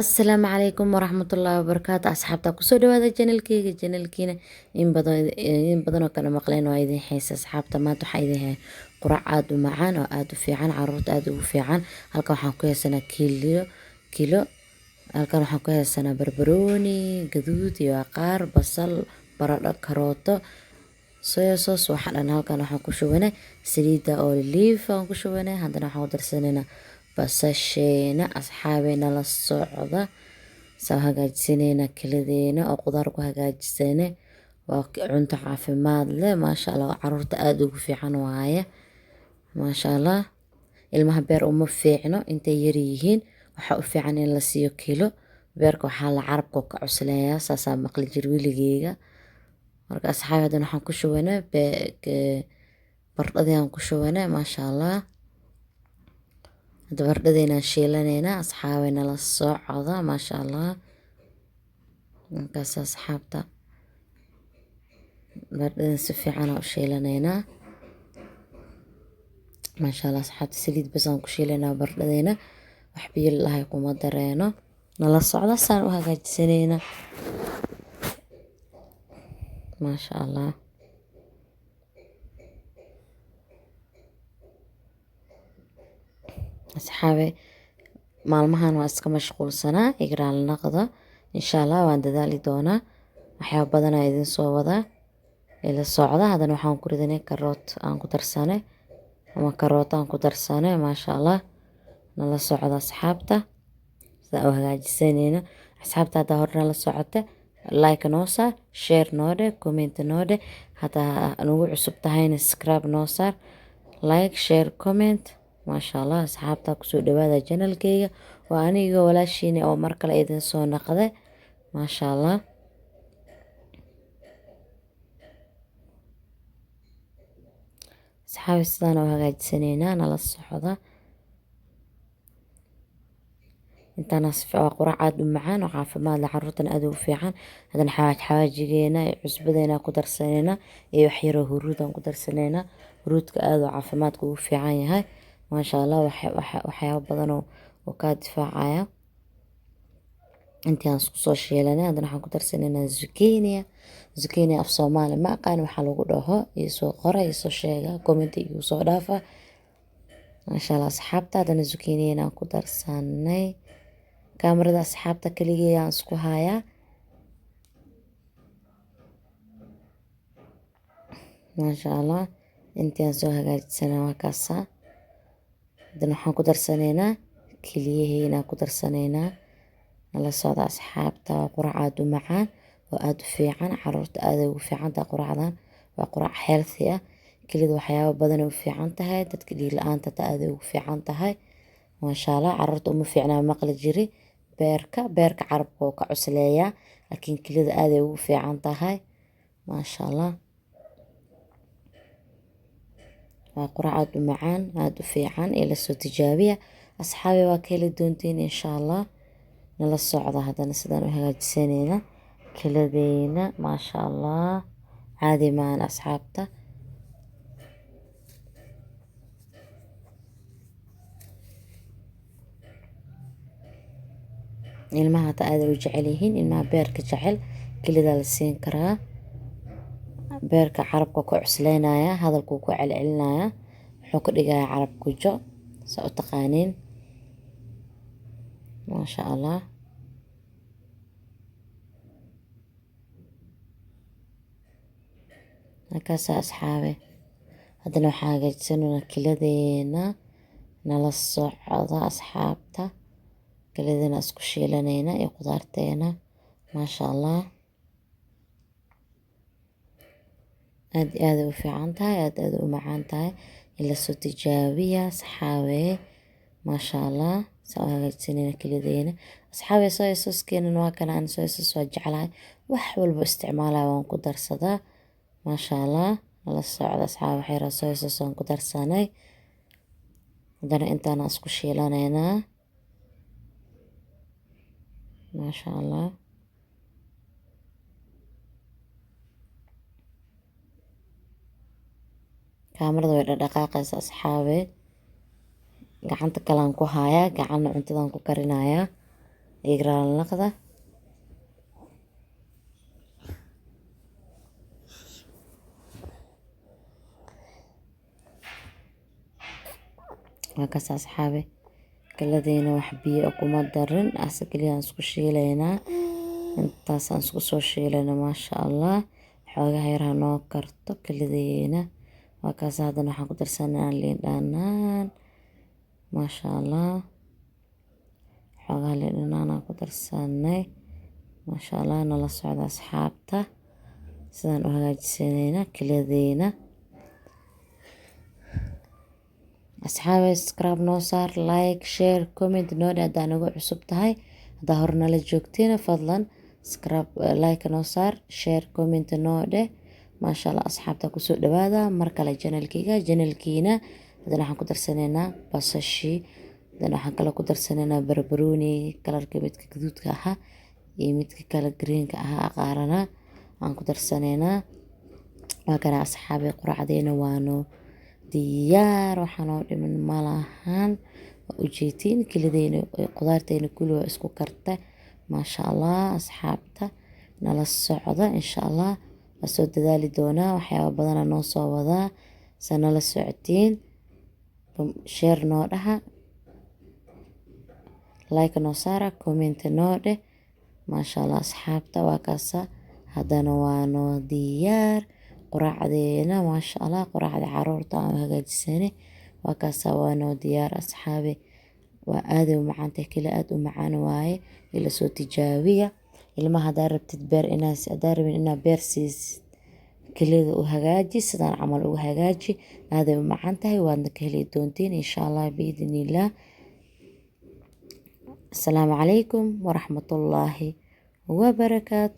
السلام عليكم ورحمة الله وبركاته أصحابتا kusoo dhawaada janalkiina in badan oo kala maqleen waa idin xiisa asxaabta maanta waxaa idin hay qurac aad u macaan oo aad u fiican caruurta aad ugu fiican halkan waxaan ku haysanaa kilo halkan waxaan ku haysanaa barbarooni gaduud iyo aqaar basal baradho karooto soya sauce waxaan dhan halkan waxaan ku shubanay saliida olive aan ku shubanay haddana waxaan ku darsanaynaa basasheena asxaabeena la socda soo hagaajinayna kiladeena oo qudaar ku hagaajisane waa cunto caafimaad leh maasha Allah caruurta aad ugu fiican waaye maasha Allah ilmaha beer uma fiicno intay yar yihiin waxa u fiican in la siiyo kilo beerka waxaa la carabka ka cuslayaa saasaa maqli jir wiligeyga marka asxaabadan waxaan ku shubanay bardhadii aan ku shubanay maasha Allah bardhadeena shiilanayna asxaabeena la socda maasha Allah markaas asxaabta bardhadeena si fiican u shiilanayna maasha Allah asxaabta saliid bas aan ku shiilanaa bardhadeena wax biyo lahayn kuma dareeno nala socda saan u hagaajisanayna maasha Allah asxaabe maalmahan waa iska mashquulsanaa igraal naqda insha Allah waan dadaali doonaa waxyaabo badan aan idin soo wadaa ila socda haddana waxaan ku ridanay karoot aan ku darsanay ama karoot aan ku darsanay maasha Allah nala socda asxaabta sida u hagaajisanayna asxaabta hadda horna la socota like noo saar share noo dheh comment noo dheh hadaa anugu cusub tahayna subscribe noo saar like share comment maasha Allah asxaabta kusoo dhawaada channelkayga waa aniga walaashiina oo mar kale idin soo naqday maasha Allah asxaabi sidaan u hagaajisanayna nala socda intaana waa qurac aad u macaan oo caafimaad leh caruurtana aad ugu fiican haddana xawaajigeena cusbadeena ku darsanayna iyo wax yar oo huruud aan ku darsanayna huruudka aad u caafimaadka ugu fiican yahay maasha Allah waxyaabo badan oo ka difaacaya intii aan isku soo shiilanay haddana waxaan ku darsanaynaa zucchini af Soomaali ma aqaan waxa lagu dhaho iyo soo qora iyo soo sheega comment iyo soo dhaafa maasha Allah asxaabta haddana zucchini aan ku darsanay kaamirada asxaabta kaligeey aan isku hayaa maasha Allah intii aan soo hagaajisanay waa kaasa haddana waxaan ku darsanaynaa kiliyaheena ku darsanaynaa nala socda asxaabta waa qurac aad u macaan oo aad u fiican caruurta aad ugu fiican tahay quracdan waa qurac healthy ah kelida waxyaabo badan u fiican tahay dadka dhiig la'aanta aad ugu fiican tahay maasha Allah caruurta uma fiicnaa maqli jiri beerka carabka oo ka cusleeyaa laakiin kelida aad ugu fiican tahay maasha Allah waa qurac aad u macaan aad u fiican ila soo tijaabiya asxaabi waa ka heli doontiin insha Allah nala socda haddana sidaan u hagaajisanayna kiladeena maasha Allah caadi maan asxaabta ilmaha aad u jecel yihiin ilmaha beerka jecel kilida la siin karaa beerka carabka ku cusleynaya hadalku ku celcelinaya wuxuu ka dhigayaa carab gujo soo u taqaaniin maasha Allah halkaas asxaabe haddana waxaa hagaajisanaynaa kiladeena nala socda asxaabta kiladeena isku shiilanayna iyo qudaarteena maasha Allah aad u fiican tahay aad u macaan tahay ila soo tijaabiya asxaabe maasha Allah soo hagaajisanayna kiladeena asxaabe soy sauce-keena waa kana aan soy sauce waa jeclahay wax walba isticmaalaa waan ku darsadaa maasha Allah nala socda asxaabe waxay soy sauce aan ku darsanay haddana intaan isku shiilanayna maasha Allah kaamirada way dhaqaaqaysa asxaabe gacanta kale aan ku hayaa gacanna cuntadan ku karinayaa يقرأ اللقطة. وكاس أصحابي كلدينا وحبي أقوم الدرن أسكلي أنسكو شيلينا intaas aan isku soo shiilana maasha allah xoogaha yar hanoo karto kelideena waa kaas haddana waxaan ku darsanaa liin dhanaan maasha allah xoogaha liin dhanaan aan ku darsanay maasha allah nala socda asxaabta sidaan u hagaajisanayna kelideena asxaabe subscribe noo saar like share comment noodhe haddaa nagu cusub tahay haddaa hore nala joogteena fadlan subscribe like noo saar share comment noodhe maasha allah asxaabta kusoo dhawaada mar kale janalkiina haddana waxaan ku darsanaynaa basashi haddana waxaan kale ku darsanaynaa barbarooni kalarka midka gaduudka ahaa iyo midka kale greenka ahaa aqaarana aan ku darsanaynaa waa kana asxaabe quraacdeena waano diyaar waxaanoo dhiman malahan ujeetiin kelideena qudaarteena kulli waa isku karta maasha allah asxaabta nala socda insha allah waa soo dadaali doonaa waxyaaba badana noo soo wadaa sa nala socotiin share noo dhaha like noo saara comment noo dheh maasha allah asxaabta waa kaasa haddana waanoo diyaar quraacdeena maasha allah quraacda caruurta aan hagaajisane waa kaasa waanoo diyaar asxaabe waa aad u macaantay kale aad u macaan waaye ila soo tijaabiya ilmaha hadaa rabtid beer hadaa rabin inaa beer siis kelida u hagaaji sidaan camal ugu hagaaji aad u macaan tahay waadna ka heli doontiin insha allah biidnillaah asalaamu calaykum waraxmatullaahi wabarakaatu.